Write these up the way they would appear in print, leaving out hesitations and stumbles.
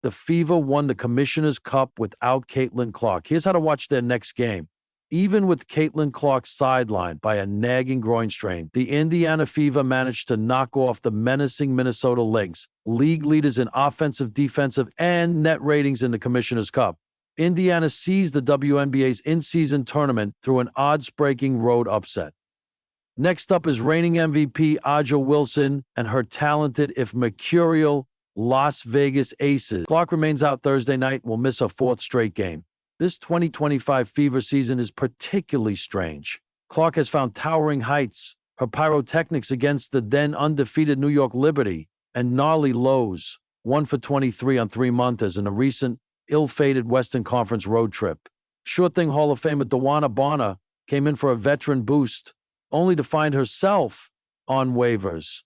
The Fever won the Commissioner's Cup without Caitlin Clark. Here's how to watch their next game. Even with Caitlin Clark sidelined by a nagging groin strain, the Indiana Fever managed to knock off the menacing Minnesota Lynx, league leaders in offensive, defensive, and net ratings in the Commissioner's Cup. Indiana seized the WNBA's in-season tournament through an odds-breaking road upset. Next up is reigning MVP Aja Wilson and her talented, if mercurial, Las Vegas Aces. Clark remains out Thursday night and will miss her fourth straight game. This 2025 Fever season is particularly strange. Clark has found towering heights, her pyrotechnics against the then-undefeated New York Liberty, and gnarly lows, 1 for 23 on 3 months in a recent, ill-fated Western Conference road trip. Sure thing Hall of Famer DeWanna came in for a veteran boost, only to find herself on waivers.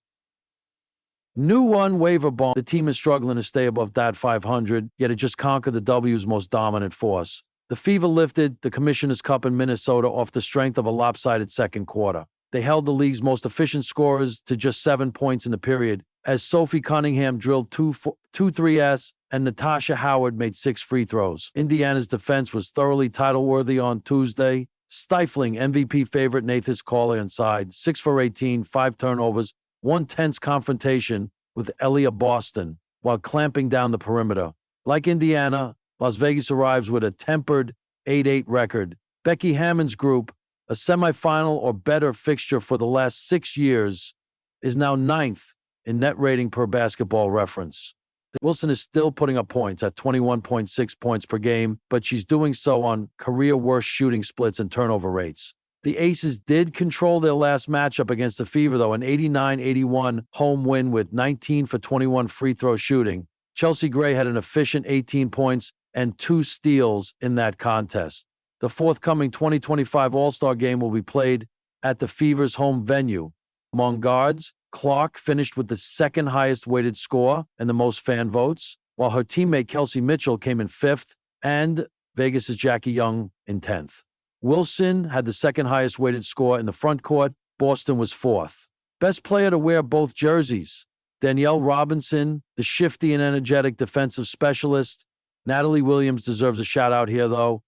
New one waiver bomb. The team is struggling to stay above that 500, yet it just conquered the W's most dominant force. The Fever lifted the Commissioner's Cup in Minnesota off the strength of a lopsided second quarter. They held the league's most efficient scorers to just 7 points in the period, as Sophie Cunningham drilled two threes and Natasha Howard made 6 free throws. Indiana's defense was thoroughly title-worthy on Tuesday, stifling MVP favorite Nathan Collier inside, 6 for 18, 5 turnovers, 1 tense confrontation with Elia Boston while clamping down the perimeter. Like Indiana, Las Vegas arrives with a tempered 8-8 record. Becky Hammond's group, a semifinal or better fixture for the last 6 years, is now 9th in net rating per Basketball Reference. Wilson is still putting up points at 21.6 points per game, but she's doing so on career-worst shooting splits and turnover rates. The Aces did control their last matchup against the Fever, though, an 89-81 home win with 19 for 21 free throw shooting. Chelsea Gray had an efficient 18 points and 2 steals in that contest. The forthcoming 2025 All-Star Game will be played at the Fever's home venue. Among guards, Clark finished with the second highest weighted score and the most fan votes, while her teammate Kelsey Mitchell came in 5th and Vegas's Jackie Young in 10th. Wilson had the second highest weighted score in the front court. Boston was 4th. Best player to wear both jerseys, Danielle Robinson, the shifty and energetic defensive specialist. Natalie Williams deserves a shout-out here, though.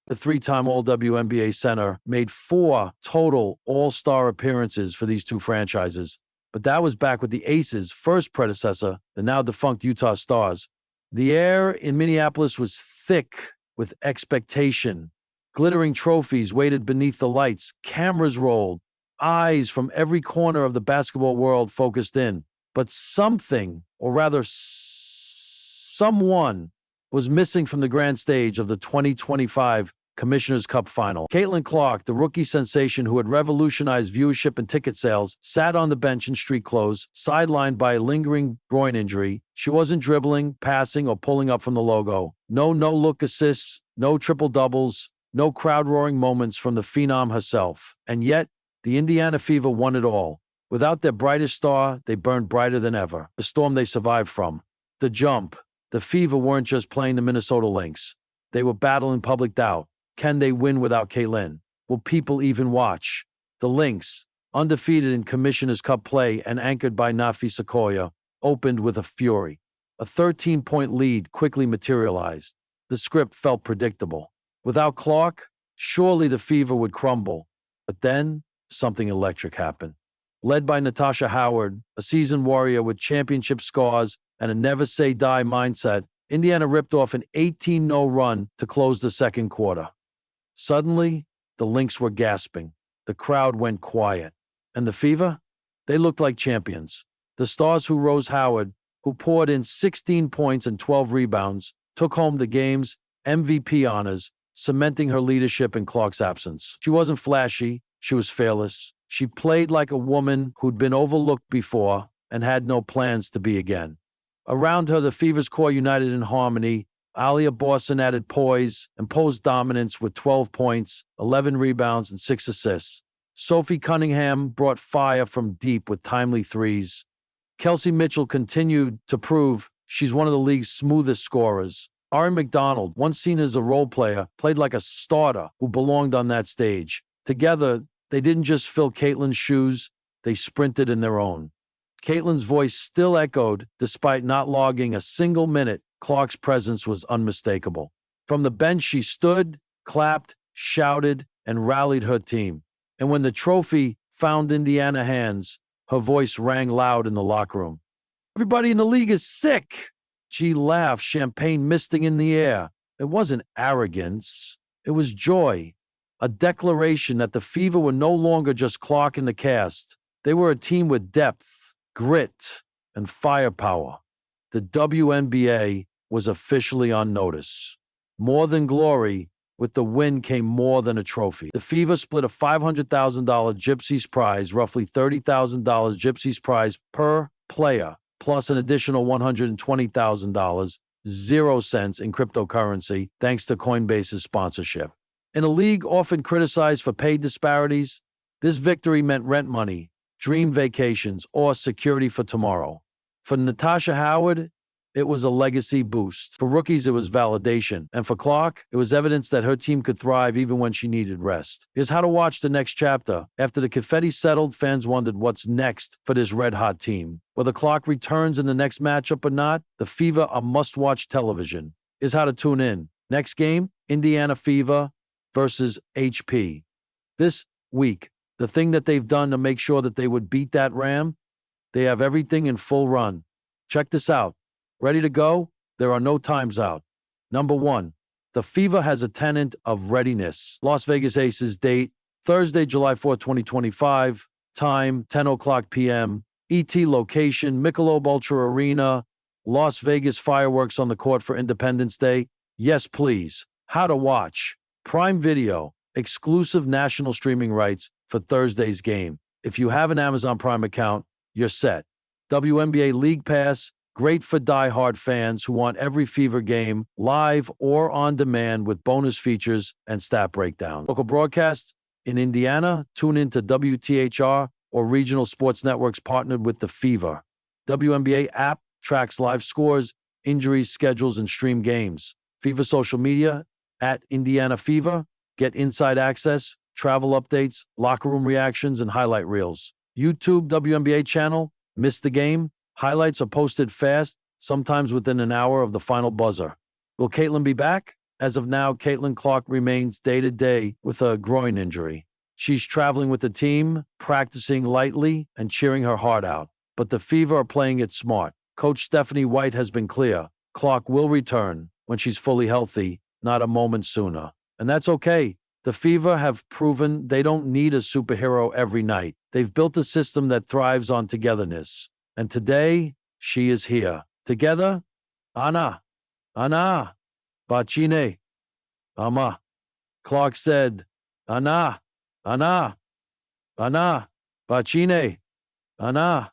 The 3-time All-WNBA center made 4 total All-Star appearances for these two franchises. But that was back with the Aces' first predecessor, the now-defunct Utah Stars. The air in Minneapolis was thick with expectation. Glittering trophies waited beneath the lights, cameras rolled, eyes from every corner of the basketball world focused in. But something, or rather someone, was missing from the grand stage of the 2025 Commissioner's Cup Final. Caitlin Clark, the rookie sensation who had revolutionized viewership and ticket sales, sat on the bench in street clothes, sidelined by a lingering groin injury. She wasn't dribbling, passing, or pulling up from the logo. No no-look assists, no triple-doubles, no crowd-roaring moments from the phenom herself. And yet, the Indiana Fever won it all. Without their brightest star, they burned brighter than ever. The storm they survived from. The jump. The Fever weren't just playing the Minnesota Lynx. They were battling public doubt. Can they win without Caitlin? Will people even watch? The Lynx, undefeated in Commissioner's Cup play and anchored by Nafi Sequoia, opened with a fury. A 13-point lead quickly materialized. The script felt predictable. Without Clark, surely the Fever would crumble. But then, something electric happened. Led by Natasha Howard, a seasoned warrior with championship scars and a never-say-die mindset, Indiana ripped off an 18-0 run to close the second quarter. Suddenly, the Lynx were gasping. The crowd went quiet. And the Fever? They looked like champions. The stars who rose Howard, who poured in 16 points and 12 rebounds, took home the game's MVP honors, cementing her leadership in Clark's absence. She wasn't flashy. She was fearless. She played like a woman who'd been overlooked before and had no plans to be again. Around her, the Fever's core united in harmony. Alia Boston added poise and posed dominance with 12 points, 11 rebounds, and 6 assists. Sophie Cunningham brought fire from deep with timely threes. Kelsey Mitchell continued to prove she's one of the league's smoothest scorers. Ari McDonald, once seen as a role player, played like a starter who belonged on that stage. Together, they didn't just fill Caitlin's shoes, they sprinted in their own. Caitlin's voice still echoed despite not logging a single minute Clark's presence was unmistakable. From the bench, she stood, clapped, shouted, and rallied her team. And when the trophy found Indiana hands, her voice rang loud in the locker room. "Everybody in the league is sick." She laughed, champagne misting in the air. It wasn't arrogance. It was joy. A declaration that the Fever were no longer just Clark and the cast. They were a team with depth, grit, and firepower. The WNBA was officially on notice. More than glory, with the win came more than a trophy. The Fever split a $500,000 Gypsies prize, roughly $30,000 Gypsies prize per player, plus an additional $120,000, 0 cents in cryptocurrency, thanks to Coinbase's sponsorship. In a league often criticized for pay disparities, this victory meant rent money, dream vacations, or security for tomorrow. For Natasha Howard, it was a legacy boost. For rookies, it was validation. And for Clark, it was evidence that her team could thrive even when she needed rest. Here's how to watch the next chapter. After the confetti settled, fans wondered what's next for this red-hot team. Whether Clark returns in the next matchup or not, the Fever are must-watch television. Here's how to tune in. Next game, Indiana Fever versus HP. This week, the thing that they've done to make sure that they would beat that Ram, they have everything in full run. Check this out. Ready to go? There are no times out. Number 1, the Fever has a tenet of readiness. Las Vegas Aces date, Thursday, July 4, 2025. Time, 10 o'clock p.m. ET location, Michelob Ultra Arena. Las Vegas fireworks on the court for Independence Day. Yes, please. How to watch. Prime Video, exclusive national streaming rights for Thursday's game. If you have an Amazon Prime account, you're set. WNBA League Pass, great for die-hard fans who want every Fever game live or on demand with bonus features and stat breakdown. Local broadcasts in Indiana, tune into WTHR or regional sports networks partnered with the Fever. WNBA app tracks live scores, injuries, schedules, and stream games. Fever social media at Indiana Fever. Get inside access, travel updates, locker room reactions, and highlight reels. YouTube WNBA channel, miss the game? Highlights are posted fast, sometimes within an hour of the final buzzer. Will Caitlin be back? As of now, Caitlin Clark remains day-to-day with a groin injury. She's traveling with the team, practicing lightly, and cheering her heart out. But the Fever are playing it smart. Coach Stephanie White has been clear. Clark will return when she's fully healthy, not a moment sooner. And that's okay. The Fever have proven they don't need a superhero every night. They've built a system that thrives on togetherness. And today, she is here. Together, Anna, Bacine, Ama. Clark said, Anna, Bacine, Anna.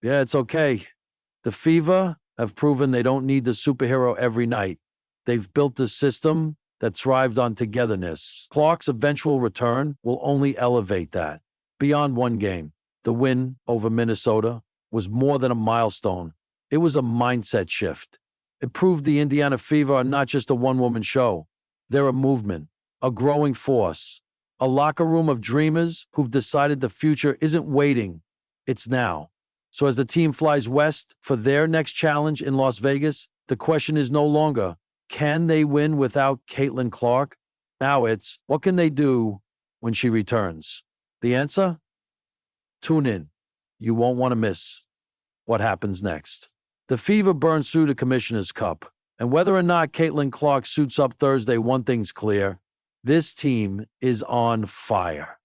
Yeah, it's okay. The Fever have proven they don't need the superhero every night. They've built a system that thrived on togetherness. Clark's eventual return will only elevate that. Beyond one game, the win over Minnesota was more than a milestone. It was a mindset shift. It proved the Indiana Fever are not just a one-woman show. They're a movement, a growing force, a locker room of dreamers who've decided the future isn't waiting, it's now. So as the team flies west for their next challenge in Las Vegas, the question is no longer, can they win without Caitlin Clark? Now it's, what can they do when she returns? The answer? Tune in. You won't want to miss what happens next. The Fever burns through the Commissioner's Cup, and whether or not Caitlin Clark suits up Thursday, one thing's clear. This team is on fire.